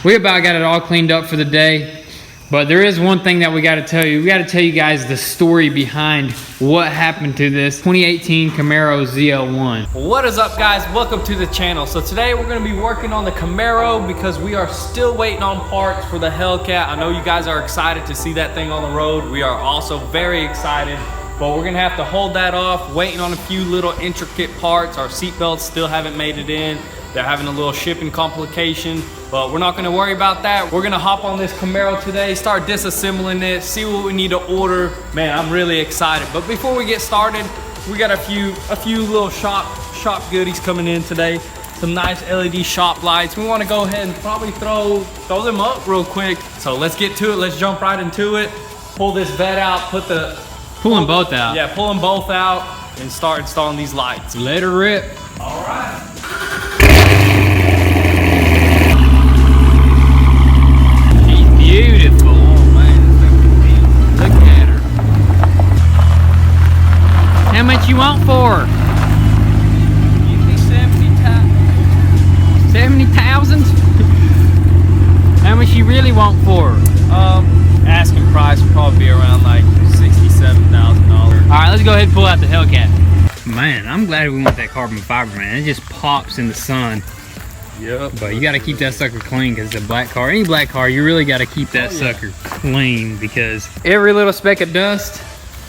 We about got it all cleaned up for the day. But there is one thing that we got to tell you. We got to tell you guys the story behind what happened to this 2018 Camaro ZL1. What is up, guys? Welcome to the channel. So today we're going to be working on the Camaro because we are still waiting on parts for the Hellcat. I know you guys are excited to see that thing on the road. We are also very excited, but we're going to have to hold that off, waiting on a few little intricate parts. Our seatbelts still haven't made it in. They're having a little shipping complication, but we're not gonna worry about that. We're gonna hop on this Camaro today, start disassembling it, see what we need to order. Man, I'm really excited. But before we get started, we got a few little shop goodies coming in today. Some nice LED shop lights. We wanna go ahead and probably throw them up real quick. So let's get to it, let's jump right into it. Pull this bed out, pull them both out. Yeah, pull them both out and start installing these lights. Let her rip. All right. Beautiful. Oh man, look at her. How much you want for her? Give me 70,000. 70,000? How much you really want for her? Asking price would probably be around like $67,000. All right, let's go ahead and pull out the Hellcat. Man, I'm glad we went that carbon fiber, man. It just pops in the sun. Yep. But you got to keep that sucker clean because it's a black car. Any black car, you really got to keep that sucker clean because every little speck of dust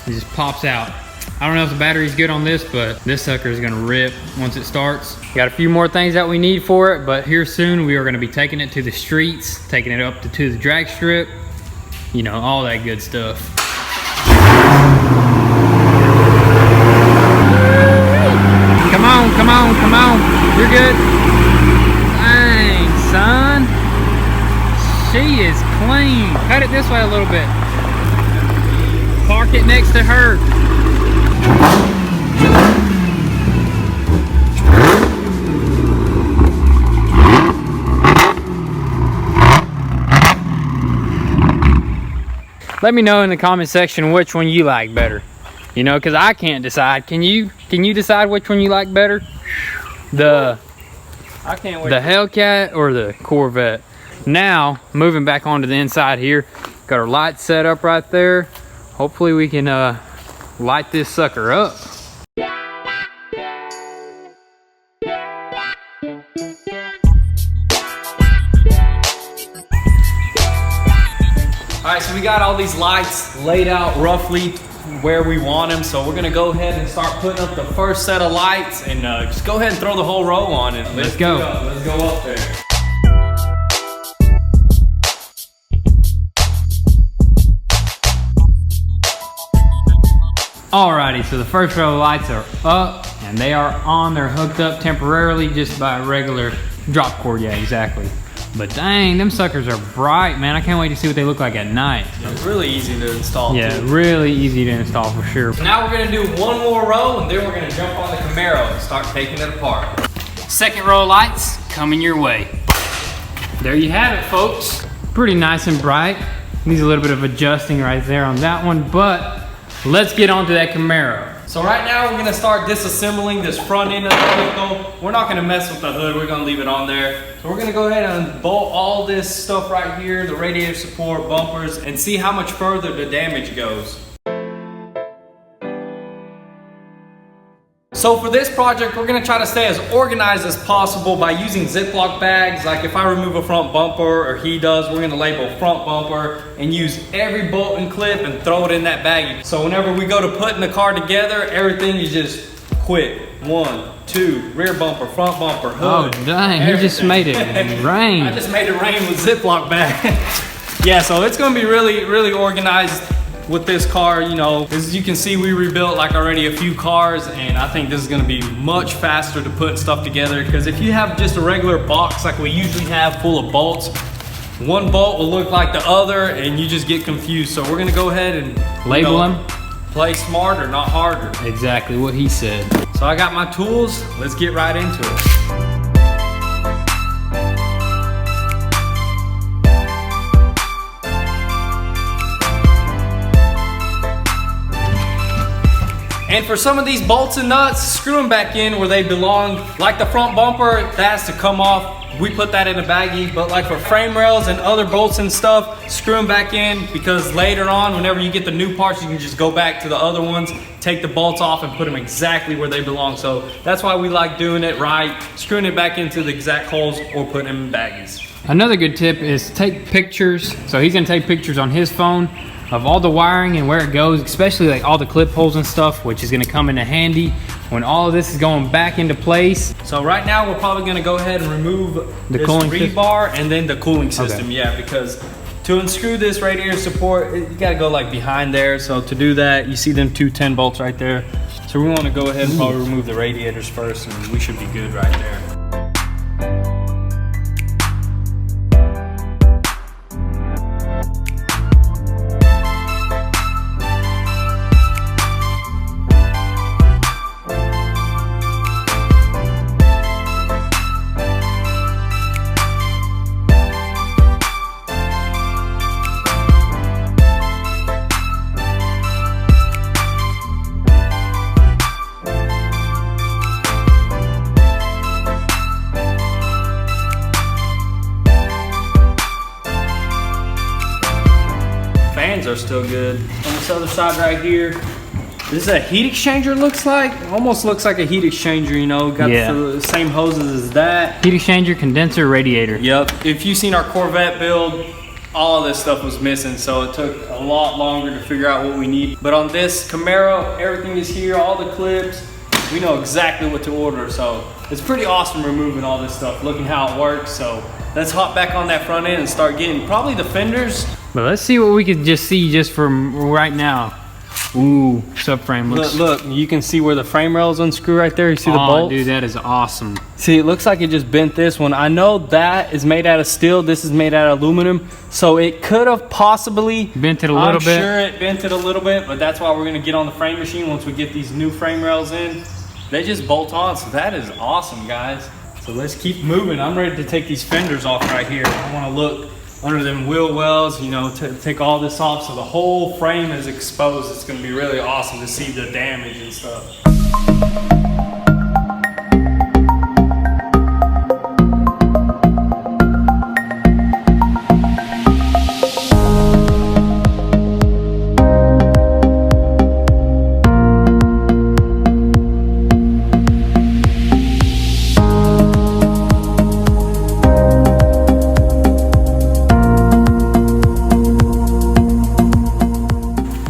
it just pops out. I don't know if the battery's good on this, but this sucker is going to rip once it starts. Got a few more things that we need for it, but here soon we are going to be taking it to the streets, taking it up to the drag strip, you know, all that good stuff. Come on, come on, come on. You're good. Son, she is clean. Cut it this way a little bit. Park it next to her. Let me know in the comment section which one you like better. You know, because I can't decide. Can you decide which one you like better? I can't wait. The Hellcat or the Corvette. Now, moving back onto the inside here, got our lights set up right there. Hopefully we can light this sucker up. All right, so we got all these lights laid out roughly where we want them, so we're gonna go ahead and start putting up the first set of lights and just go ahead and throw the whole row on it. Let's go. Let's go up there. Alrighty, so the first row of lights are up and they are on. They're hooked up temporarily just by a regular drop cord. Yeah, exactly. But dang, them suckers are bright, man. I can't wait to see what they look like at night. It's really easy to install. Yeah, too. really easy to install for sure. So now we're gonna do one more row and then we're gonna jump on the Camaro and start taking it apart. Second row of lights coming your way. There you have it, folks. Pretty nice and bright. Needs a little bit of adjusting right there on that one, but let's get on to that Camaro. So right now we're gonna start disassembling this front end of the vehicle. We're not gonna mess with the hood, we're gonna leave it on there. So we're gonna go ahead and bolt all this stuff right here, the radiator support, bumpers, and see how much further the damage goes. So for this project, we're gonna try to stay as organized as possible by using Ziploc bags. Like if I remove a front bumper, or he does, we're gonna label front bumper and use every bolt and clip and throw it in that bag. So whenever we go to putting the car together, everything is just quick. 1, 2, rear bumper, front bumper, hood. Oh dang, everything. He just made it rain. I just made it rain with Ziploc bag. Yeah, so it's gonna be really, really organized with this car. You know, as you can see, we rebuilt like already a few cars, and I think this is gonna be much faster to put stuff together, because if you have just a regular box like we usually have full of bolts, one bolt will look like the other and you just get confused. So we're gonna go ahead and label them. Play smarter, not harder. Exactly what he said. So I got my tools, let's get right into it. And for some of these bolts and nuts, screw them back in where they belong. Like the front bumper, that has to come off we put that in a baggie. But like for frame rails and other bolts and stuff, screw them back in, because later on, whenever you get the new parts, you can just go back to the other ones, take the bolts off and put them exactly where they belong. So that's why we like doing it right, screwing it back into the exact holes or putting them in baggies. Another good tip is take pictures. So he's gonna take pictures on his phone of all the wiring and where it goes, especially like all the clip holes and stuff, which is gonna come into handy when all of this is going back into place. So right now we're probably gonna go ahead and remove The this cooling rebar and then the cooling system. Okay. Yeah, because to unscrew this radiator support, you gotta go like behind there. So to do that, you see them two 10 bolts right there. So we wanna go ahead and probably remove the radiators first, and we should be good right there. Fans are still good. On this other side right here, this is a heat exchanger, looks like. Almost looks like a heat exchanger, you know. Got the same hoses as that. Heat exchanger, condenser, radiator. Yep. If you've seen our Corvette build, all of this stuff was missing, so it took a lot longer to figure out what we need. But on this Camaro, everything is here, all the clips. We know exactly what to order, so it's pretty awesome removing all this stuff, looking how it works. So let's hop back on that front end and start getting probably the fenders. But let's see what we can just see just from right now. Ooh, subframe looks. Look, you can see where the frame rails unscrew right there. You see the bolts? Dude, that is awesome. See, it looks like it just bent this one. I know that is made out of steel. This is made out of aluminum. So it could have possibly bent it a little bit. I'm sure it bent it a little bit, but that's why we're gonna get on the frame machine once we get these new frame rails in. They just bolt on, so that is awesome, guys. So let's keep moving. I'm ready to take these fenders off right here. I wanna look under them wheel wells, you know, take all this off so the whole frame is exposed. It's gonna be really awesome to see the damage and stuff.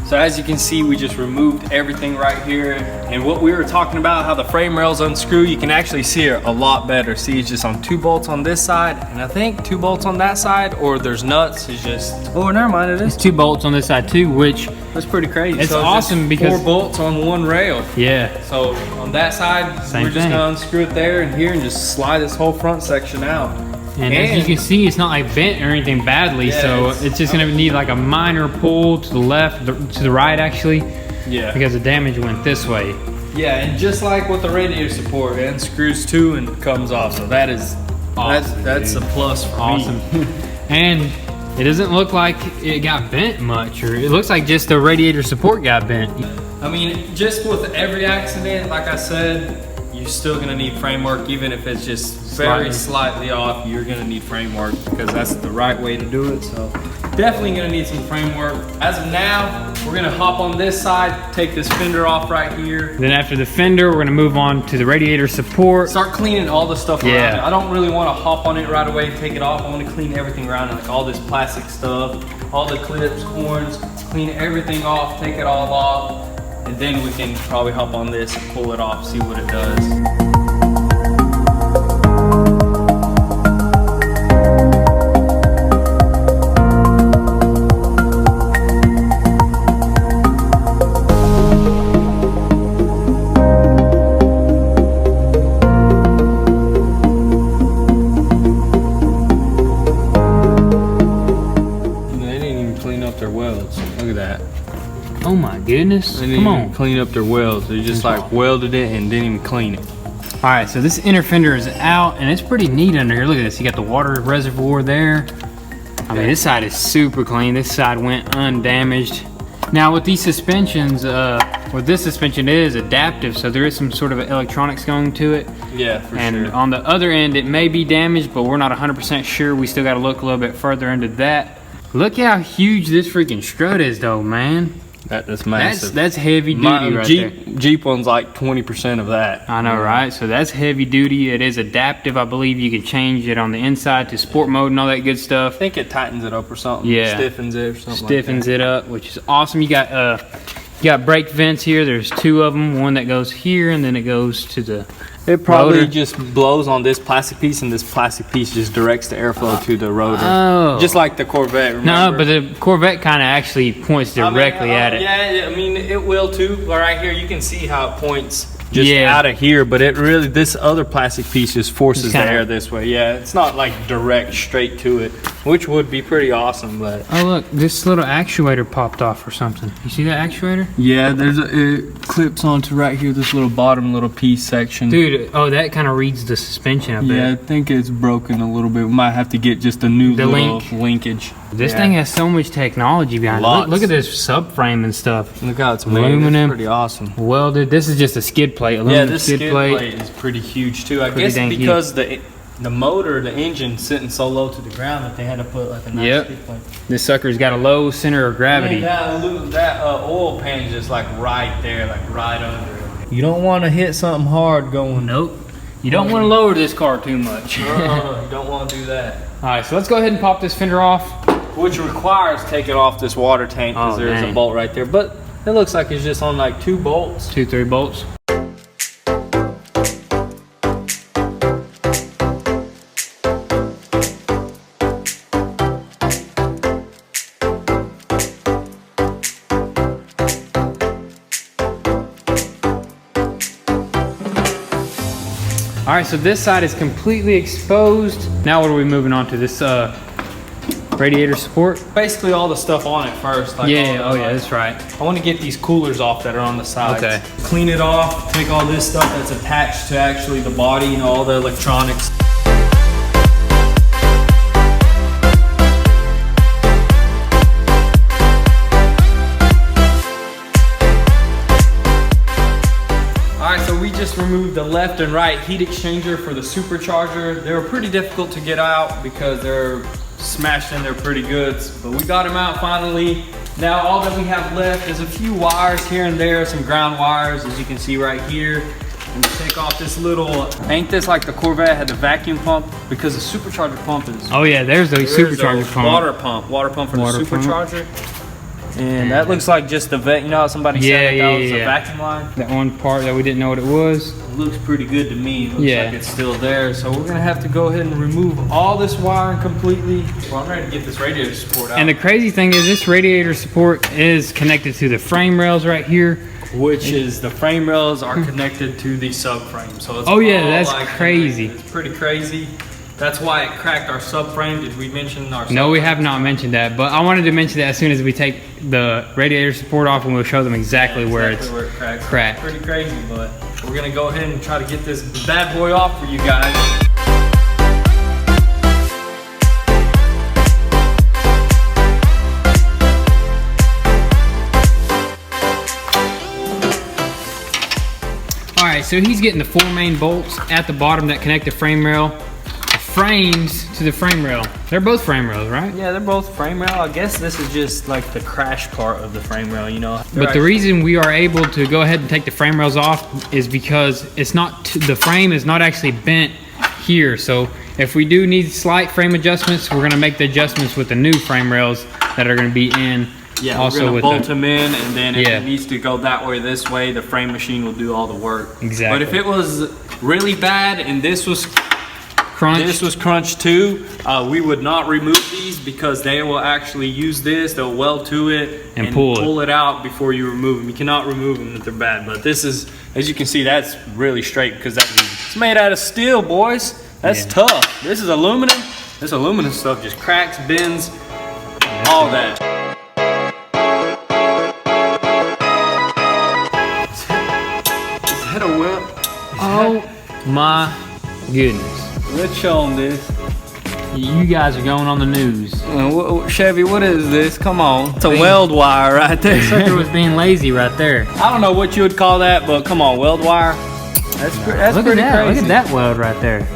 As you can see, we just removed everything right here. And what we were talking about, how the frame rails unscrew, you can actually see it a lot better. See, it's just on 2 bolts on this side, and I think 2 bolts on that side, or there's nuts. It's just, oh, never mind, it is. It's 2 bolts on this side too, which that's pretty crazy. It's so awesome because 4 bolts on 1 rail. Yeah. So on that side, we're just gonna unscrew it there and here and just slide this whole front section out. And as you can see, it's not like bent or anything badly, so it's just gonna need like a minor pull to the left, to the right actually. Yeah. Because the damage went this way. Yeah, and just like with the radiator support, it unscrews too and comes off. So that is awesome, that's a plus for me. And it doesn't look like it got bent much, or it looks like just the radiator support got bent. I mean, just with every accident, like I said, you're still gonna need framework, even if it's just very slightly off. You're gonna need framework because that's the right way to do it. So definitely gonna need some framework. As of now, we're gonna hop on this side, take this fender off right here. Then after the fender, we're gonna move on to the radiator support. Start cleaning all the stuff around it. I don't really wanna hop on it right away and take it off. I wanna clean everything around it, like all this plastic stuff, all the clips, horns, clean everything off, take it all off. And then we can probably hop on this and pull it off, see what it does. They didn't even clean up their welds. Look at that. Oh my goodness, They didn't even clean up their welds. They just like welded it and didn't even clean it. All right, so this inner fender is out and it's pretty neat under here. Look at this, you got the water reservoir there. I mean, this side is super clean. This side went undamaged. Now with these suspensions, what this suspension is adaptive, so there is some sort of electronics going to it. Yeah, for and sure. on the other end, it may be damaged, but we're not 100% sure. We still got to look a little bit further into that. Look how huge this freaking strut is, though, man. That's massive. That's heavy duty right there. Jeep one's like 20% of that. I know, right? So that's heavy duty. It is adaptive. I believe you can change it on the inside to sport mode and all that good stuff. I think it tightens it up or something. Yeah. Stiffens it or something. Stiffens it up, which is awesome. You got brake vents here. There's 2 of them. One that goes here, and then it goes to the It probably rotor. just blows on this plastic piece, and this plastic piece just directs the airflow to the rotor. Oh. Just like the Corvette, remember? No, but the Corvette kind of actually points directly at it. Yeah, I mean, it will too. Right here, you can see how it points just Yeah. out of here, but it really, this other plastic piece just forces Just the kinda- air this way. Yeah, it's not like direct straight to it, which would be pretty awesome, but. Oh, look, this little actuator popped off or something. You see that actuator? Yeah, it clips onto right here, this little bottom little piece section. Dude, oh, that kind of reads the suspension a bit. Yeah, I think it's broken a little bit. We might have to get just a new little linkage. This Yeah. thing has so much technology behind it. Lots. Look at this subframe and stuff. Look how it's made. Aluminum. It's pretty awesome. Welded. This is just a skid plate. Yeah, Aluminum this skid plate is pretty huge too. I Pretty guess dang because the motor, the engine sitting so low to the ground that they had to put like a nice Yep. skid plate. This sucker's got a low center of gravity. And that oil pan's just like right there, like right under it. You don't want to hit something hard going. Nope. You don't want to lower this car too much. You don't want to do that. All right, so let's go ahead and pop this fender off. Which requires taking off this water tank because Oh, there's a dang. bolt right there. But it looks like it's just on like 2 bolts. 2-3 bolts. All right, so this side is completely exposed. Now what are we moving on to? This radiator support? Basically all the stuff on it first. Like Yeah, all the, oh yeah, that's right. I want to get these coolers off that are on the sides. Okay. Clean it off, take all this stuff that's attached to actually the body, you know, all the electronics. Alright, so we just removed the left and right heat exchanger for the supercharger. They were pretty difficult to get out because they're smashed in there pretty good, but we got them out finally. Now all that we have left is a few wires here and there, some ground wires, as you can see right here. And to take off this little, ain't this like the Corvette had the vacuum pump? Because the supercharger pump is Oh yeah, there's the supercharger a pump. water pump for Water the pump. supercharger. And that looks like just the you know how somebody said that was a vacuum line? That one part that we didn't know what it was. It looks pretty good to me. It looks Yeah. like it's still there. So we're gonna have to go ahead and remove all this wiring completely. Well, I'm ready to get this radiator support out. And the crazy thing is this radiator support is connected to the frame rails right here. Which is the frame rails are connected to the subframe. So it's Oh, yeah, all that's like crazy. connected. It's pretty crazy. That's why it cracked our subframe. Did we mention our No, we subframe? have not mentioned that, but I wanted to mention that as soon as we take the radiator support off and we'll show them exactly where it's it cracked. cracked. Pretty crazy, but we're gonna go ahead and try to get this bad boy off for you guys. All right, so he's getting the 4 main bolts at the bottom that connect the frame rail, the frames to the frame rail. They're both frame rails, right? Yeah, they're both frame rail. I guess this is just like the crash part of the frame rail, you know. But the reason we are able to go ahead and take the frame rails off is because it's not the frame is not actually bent here. So if we do need slight frame adjustments, we're gonna make the adjustments with the new frame rails that are gonna be in. Yeah, also we're gonna with bolt the, them in, and then if Yeah. it needs to go that way, this way, the frame machine will do all the work. Exactly. But if it was really bad and this was crunch. crunched too, we would not remove these because they will actually use this. They'll weld to it And pull it out before you remove them. You cannot remove them if they're bad. But this is, as you can see, that's really straight because it's made out of steel, boys. That's Yeah. tough. This is aluminum. This aluminum stuff just cracks, bends, all that. Is that a whip? Oh my goodness. Let's show them this. You guys are going on the news. Chevy, what is this? Come on. It's a weld wire right there. Sucker was being lazy right there. I don't know what you would call that, but come on, weld wire. That's pretty crazy. Look at that weld right there.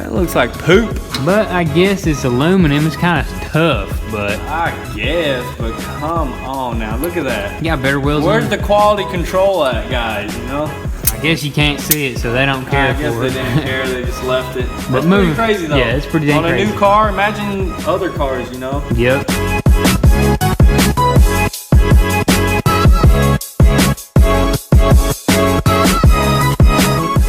It looks like poop. But I guess it's aluminum. It's kind of tough, but I guess, but come on now. Look at that. you got better wheels. Where's the quality control at, guys, you know? I guess you can't see it, so they don't care I guess for they it. didn't care. They just left it. But That's pretty crazy, though. Yeah, it's pretty dang crazy. On a new car, imagine other cars, you know? Yep.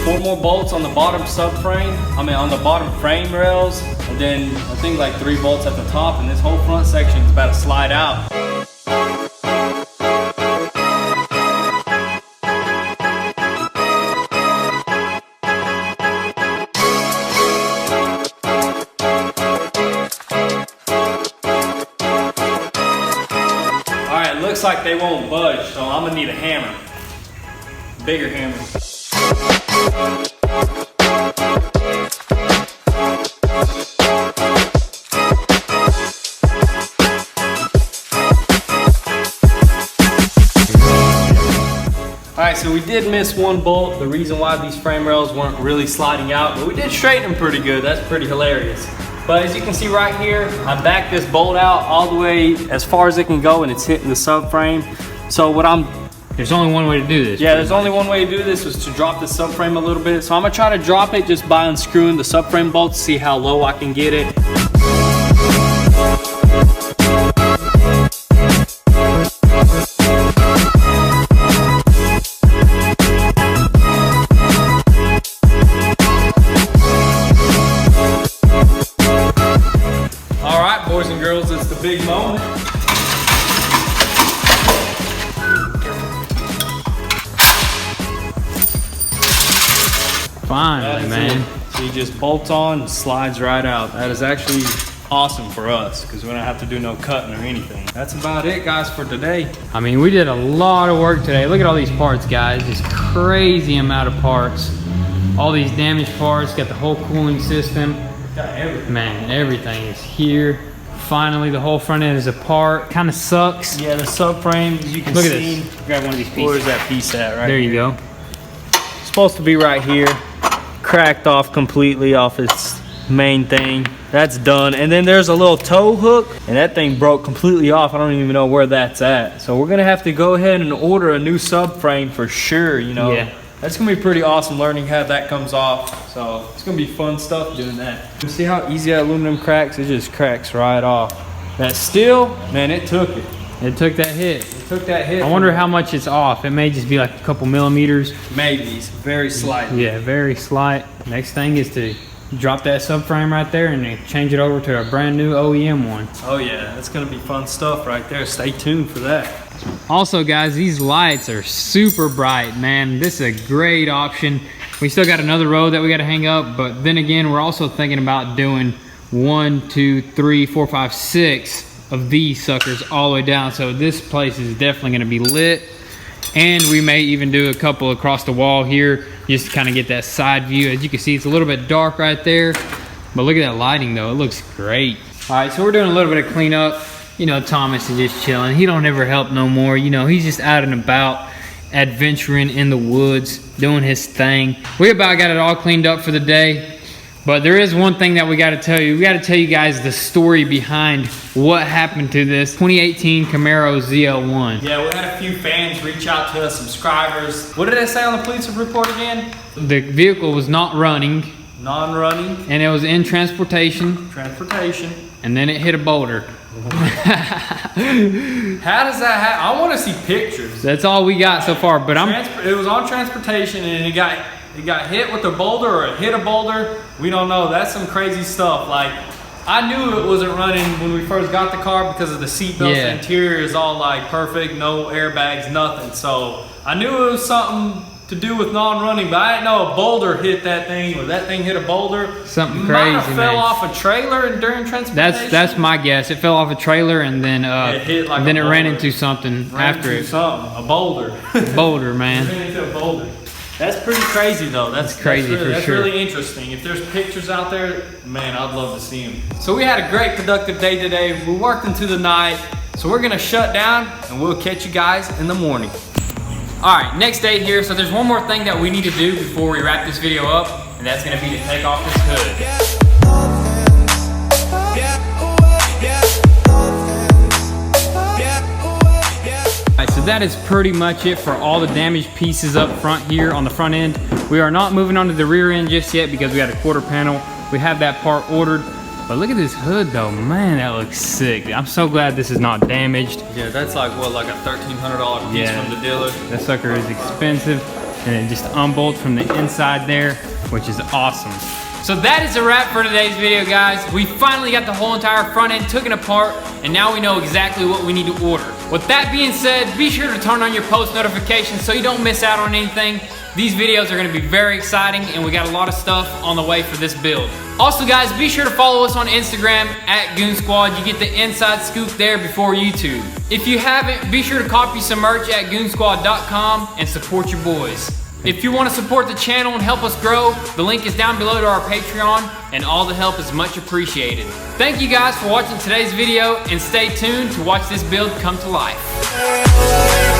4 more bolts on the bottom subframe. I mean, on the bottom frame rails. And then I think like 3 bolts at the top. And this whole front section is about to slide out. Alright, looks like they won't budge. So I'm gonna need a hammer. Bigger hammer. Alright, so we did miss 1 bolt. The reason why these frame rails weren't really sliding out, but we did straighten them pretty good. That's pretty hilarious. But as you can see right here, I backed this bolt out all the way as far as it can go, and it's hitting the subframe. So There's only one way to do this. yeah, there's only one way to do this, was to drop the subframe a little bit. So I'm gonna try to drop it just by unscrewing the subframe bolts, see how low I can get it. All right, boys and girls, it's the big moment. Finally, man. So you just bolt on, slides right out. That is actually awesome for us because we don't have to do no cutting or anything. That's about it, guys, for today. I mean, we did a lot of work today. Look at all these parts, guys. Just crazy amount of parts. All these damaged parts. Got the whole cooling system. Got everything. Man, everything is here. Finally, the whole front end is apart. Kind of sucks. Yeah, the subframe, as you can Look at see. this. Grab one of these pieces. Where's that piece at right There you here? go. It's supposed to be right here. Cracked off completely off its main thing. That's done. And then there's a little tow hook, and that thing broke completely off. I don't even know where that's at. So we're gonna have to go ahead and order a new subframe for sure, you know. Yeah. That's gonna be pretty awesome learning how that comes off. So it's gonna be fun stuff doing that. You see how easy that aluminum cracks? It just cracks right off. That steel, man, it took it. It took that hit. It took that hit. I wonder how much it's off. It may just be like a couple millimeters. Maybe, it's very slight. Yeah, very slight. Next thing is to drop that subframe right there and then change it over to a brand new OEM one. Oh yeah, that's gonna be fun stuff right there. Stay tuned for that. Also, guys, these lights are super bright, man. This is a great option. We still got another row that we got to hang up, but then again, we're also thinking about doing 1, 2, 3, 4, 5, 6 of these suckers all the way down. So this place is definitely going to be lit, and we may even do a couple across the wall here just to kind of get that side view. As you can see, it's a little bit dark right there, but look at that lighting though. It looks great. All right, so we're doing a little bit of cleanup. You know, Thomas is just chilling. He don't ever help no more. You know, he's just out and about, adventuring in the woods, doing his thing. We about got it all cleaned up for the day, but there is one thing that we got to tell you. We got to tell you guys the story behind what happened to this 2018 Camaro ZL1. Yeah, we had a few fans reach out to us, subscribers. What did it say on the police report again? The vehicle was not running, Non-running. and it was in transportation, Transportation. and then it hit a boulder. How does that happen? I want to see pictures. That's all we got so far, but It was on transportation and it got hit with a boulder, or it hit a boulder. We don't know. That's some crazy stuff. Like, I knew it wasn't running when we first got the car because of the seat belts. Yeah. The interior is all like perfect, no airbags, nothing. So I knew it was something to do with non-running, but I didn't know a boulder hit that thing, or that thing hit a boulder. Something Might have crazy, fell man. off a trailer during transportation. That's my guess. It fell off a trailer, and then It hit like then a it ran boulder. into something Ran after into it. something, a boulder. Boulder, man. Ran into a boulder. That's pretty crazy though. That's crazy for that's sure. really interesting. If there's pictures out there, man, I'd love to see them. So we had a great productive day today. We worked into the night. So we're gonna shut down and we'll catch you guys in the morning. All right, next day here. So there's one more thing that we need to do before we wrap this video up, and that's gonna be to take off this hood. Alright, so that is pretty much it for all the damaged pieces up front here on the front end. We are not moving on to the rear end just yet because we had a quarter panel. We have that part ordered. But look at this hood though, man, that looks sick. I'm so glad this is not damaged. Yeah, that's like what, like a $1,300 piece from the dealer? That sucker is expensive, and it just unbolts from the inside there, which is awesome. So that is a wrap for today's video, guys. We finally got the whole entire front end taken apart, and now we know exactly what we need to order. With that being said, be sure to turn on your post notifications so you don't miss out on anything. These videos are gonna be very exciting, and we got a lot of stuff on the way for this build. Also guys, be sure to follow us on Instagram at Goon Squad. You get the inside scoop there before YouTube. If you haven't, be sure to copy some merch at goonsquad.com and support your boys. If you want to support the channel and help us grow, the link is down below to our Patreon, and all the help is much appreciated. Thank you guys for watching today's video, and stay tuned to watch this build come to life.